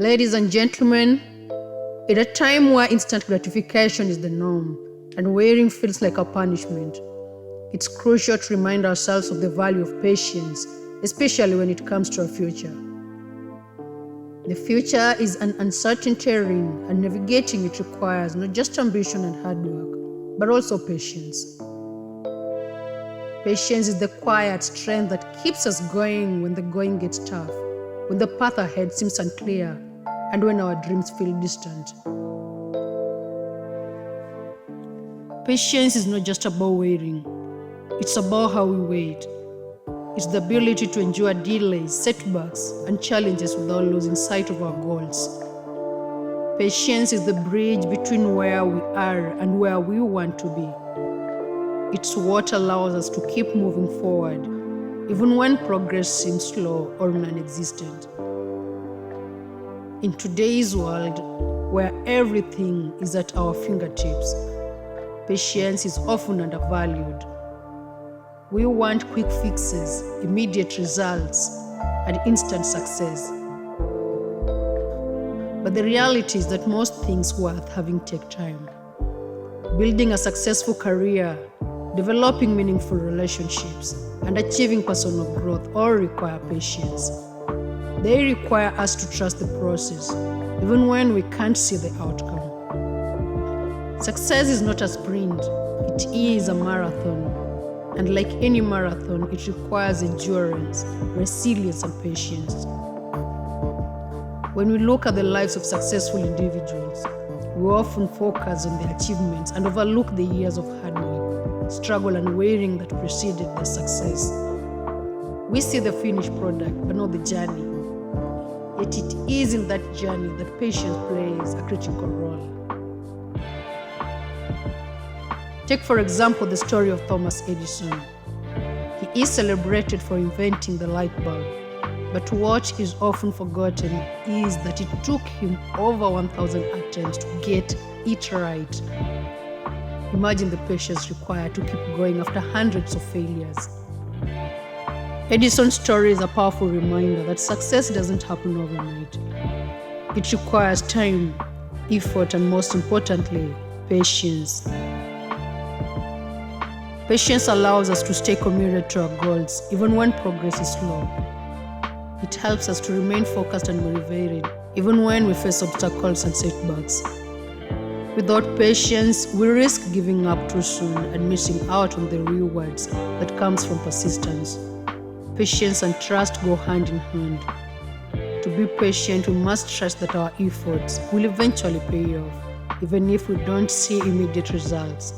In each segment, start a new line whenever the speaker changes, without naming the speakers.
Ladies and gentlemen, at a time where instant gratification is the norm and waiting feels like a punishment, it's crucial to remind ourselves of the value of patience, especially when it comes to our future. The future is an uncertain terrain, and navigating it requires not just ambition and hard work, but also patience. Patience is the quiet strength that keeps us going when the going gets tough, when the path ahead seems unclear, and when our dreams feel distant. Patience is not just about waiting, it's about how we wait. It's the ability to endure delays, setbacks, and challenges without losing sight of our goals. Patience is the bridge between where we are and where we want to be. It's what allows us to keep moving forward, even when progress seems slow or non-existent. In today's world, where everything is at our fingertips, patience is often undervalued. We want quick fixes, immediate results, and instant success. But the reality is that most things worth having take time. Building a successful career, developing meaningful relationships, and achieving personal growth all require patience. They require us to trust the process, even when we can't see the outcome. Success is not a sprint, it is a marathon. And like any marathon, it requires endurance, resilience, and patience. When we look at the lives of successful individuals, we often focus on their achievements and overlook the years of hard work, struggle, and waiting that preceded their success. We see the finished product, but not the journey. Yet it is in that journey that patience plays a critical role. Take, for example, the story of Thomas Edison. He is celebrated for inventing the light bulb, but what is often forgotten is that it took him over 1,000 attempts to get it right. Imagine the patience required to keep going after hundreds of failures. Edison's story is a powerful reminder that success doesn't happen overnight. It requires time, effort, and most importantly, patience. Patience allows us to stay committed to our goals, even when progress is slow. It helps us to remain focused and motivated, even when we face obstacles and setbacks. Without patience, we risk giving up too soon and missing out on the rewards that comes from persistence. Patience and trust go hand in hand. To be patient, we must trust that our efforts will eventually pay off, even if we don't see immediate results.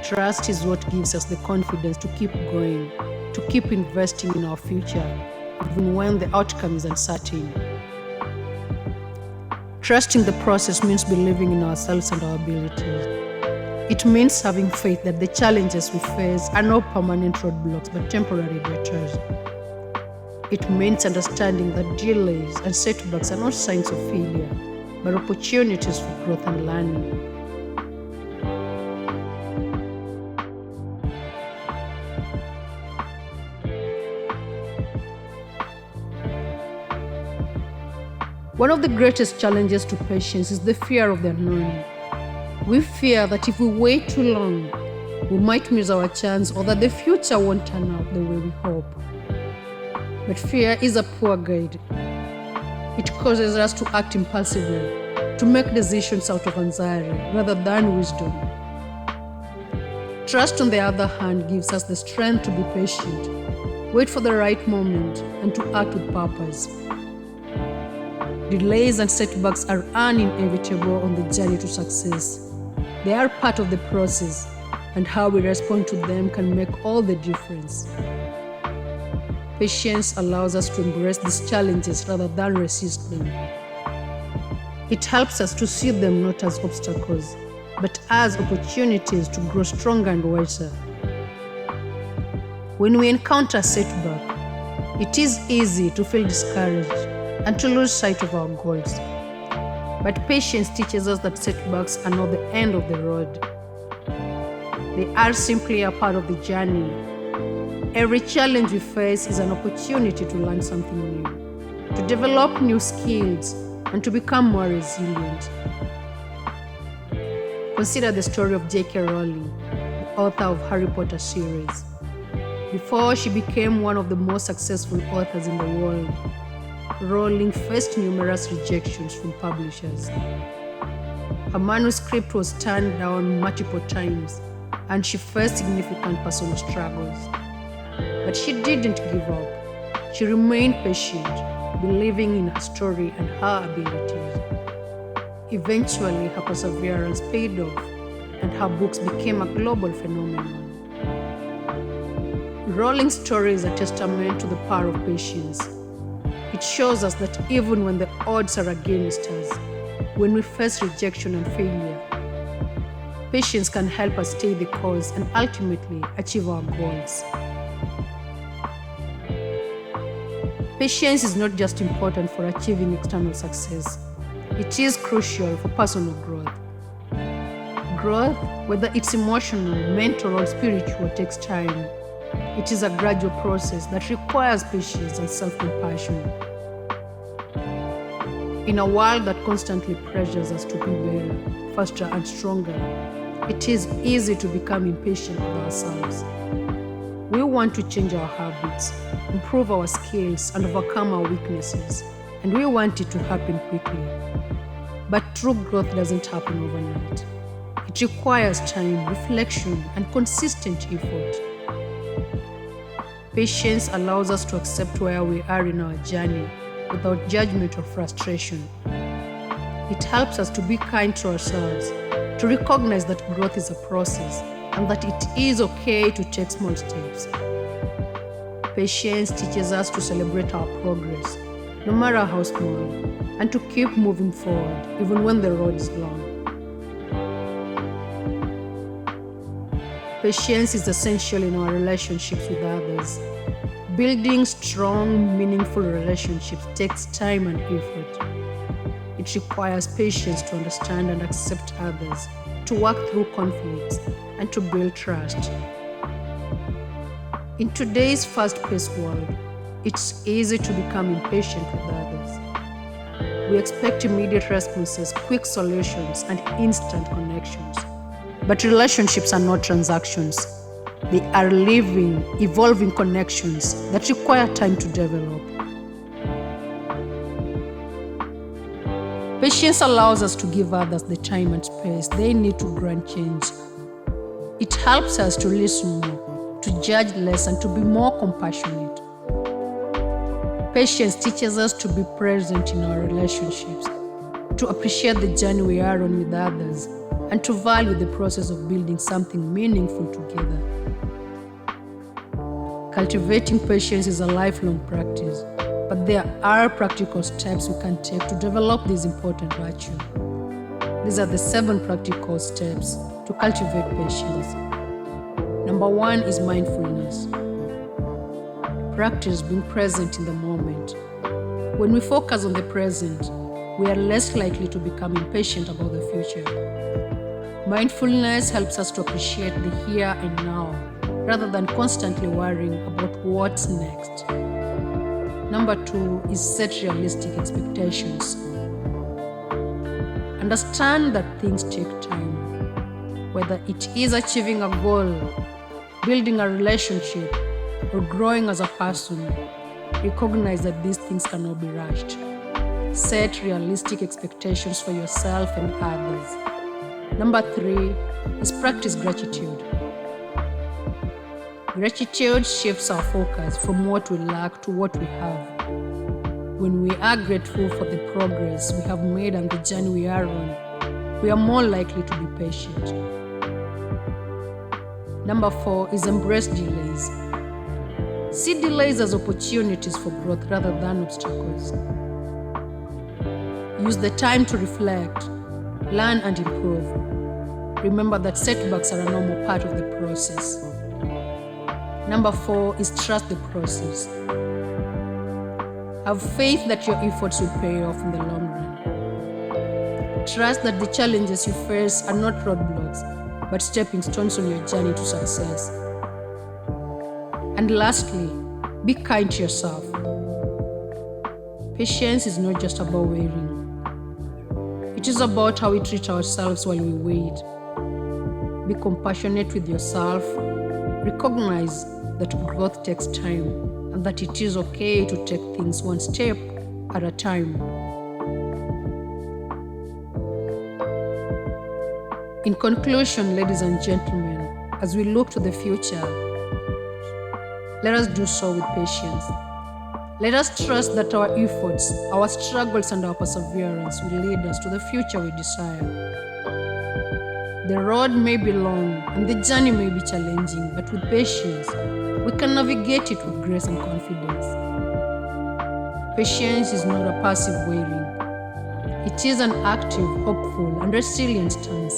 Trust is what gives us the confidence to keep going, to keep investing in our future, even when the outcome is uncertain. Trusting the process means believing in ourselves and our abilities. It means having faith that the challenges we face are not permanent roadblocks but temporary detours. It means understanding that delays and setbacks are not signs of failure, but opportunities for growth and learning. One of the greatest challenges to patience is the fear of the unknown. We fear that if we wait too long, we might miss our chance or that the future won't turn out the way we hope. But fear is a poor guide. It causes us to act impulsively, to make decisions out of anxiety rather than wisdom. Trust, on the other hand, gives us the strength to be patient, wait for the right moment, and to act with purpose. Delays and setbacks are inevitable on the journey to success. They are part of the process, and how we respond to them can make all the difference. Patience allows us to embrace these challenges rather than resist them. It helps us to see them not as obstacles, but as opportunities to grow stronger and wiser. When we encounter setback, it is easy to feel discouraged and to lose sight of our goals. But patience teaches us that setbacks are not the end of the road. They are simply a part of the journey. Every challenge we face is an opportunity to learn something new, to develop new skills, and to become more resilient. Consider the story of J.K. Rowling, the author of Harry Potter series. Before she became one of the most successful authors in the world, Rowling faced numerous rejections from publishers. Her manuscript was turned down multiple times, and she faced significant personal struggles. But she didn't give up. She remained patient, believing in her story and her abilities. Eventually, her perseverance paid off, and her books became a global phenomenon. Rowling's story is a testament to the power of patience. It shows us that even when the odds are against us, when we face rejection and failure, patience can help us stay the course and ultimately achieve our goals. Patience is not just important for achieving external success, it is crucial for personal growth. Growth, whether it's emotional, mental, or spiritual, takes time. It is a gradual process that requires patience and self-compassion. In a world that constantly pressures us to be better, faster, and stronger, it is easy to become impatient with ourselves. We want to change our habits, improve our skills, and overcome our weaknesses, and we want it to happen quickly. But true growth doesn't happen overnight. It requires time, reflection, and consistent effort. Patience allows us to accept where we are in our journey without judgment or frustration. It helps us to be kind to ourselves, to recognize that growth is a process and that it is okay to take small steps. Patience teaches us to celebrate our progress, no matter how small, and to keep moving forward even when the road is long. Patience is essential in our relationships with others. Building strong, meaningful relationships takes time and effort. It requires patience to understand and accept others, to work through conflicts, and to build trust. In today's fast-paced world, it's easy to become impatient with others. We expect immediate responses, quick solutions, and instant connections. But relationships are not transactions. They are living, evolving connections that require time to develop. Patience allows us to give others the time and space they need to grow and change. It helps us to listen more, to judge less, and to be more compassionate. Patience teaches us to be present in our relationships, to appreciate the journey we are on with others, and to value the process of building something meaningful together. Cultivating patience is a lifelong practice, but there are practical steps we can take to develop this important virtue. These are the 7 practical steps to cultivate patience. Number 1 is mindfulness. Practice being present in the moment. When we focus on the present, we are less likely to become impatient about the future. Mindfulness helps us to appreciate the here and now, rather than constantly worrying about what's next. Number 2 is set realistic expectations. Understand that things take time. Whether it is achieving a goal, building a relationship, or growing as a person, recognize that these things cannot be rushed. Set realistic expectations for yourself and others. Number 3 is practice gratitude. Gratitude shifts our focus from what we lack to what we have. When we are grateful for the progress we have made and the journey we are on, we are more likely to be patient. Number 4 is embrace delays. See delays as opportunities for growth rather than obstacles. Use the time to reflect, learn, and improve. Remember that setbacks are a normal part of the process. Number 4 is trust the process. Have faith that your efforts will pay off in the long run. Trust that the challenges you face are not roadblocks, but stepping stones on your journey to success. And lastly, be kind to yourself. Patience is not just about waiting, It is about how we treat ourselves while we wait. Be compassionate with yourself. Recognize that growth takes time and that it is okay to take things one step at a time. In conclusion, ladies and gentlemen, as we look to the future, let us do so with patience. Let us trust that our efforts, our struggles, and our perseverance will lead us to the future we desire. The road may be long and the journey may be challenging, but with patience, we can navigate it with grace and confidence. Patience is not a passive waiting. It is an active, hopeful, and resilient stance.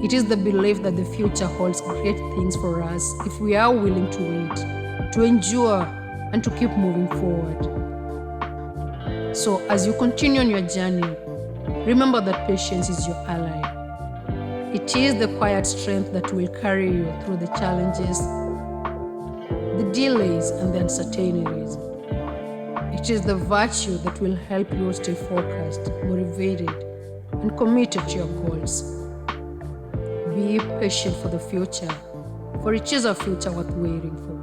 It is the belief that the future holds great things for us if we are willing to wait, to endure, and to keep moving forward. So, as you continue on your journey, remember that patience is your ally. It is the quiet strength that will carry you through the challenges, the delays, and the uncertainties. It is the virtue that will help you stay focused, motivated, and committed to your goals. Be patient for the future, for it is a future worth waiting for.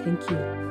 Thank you.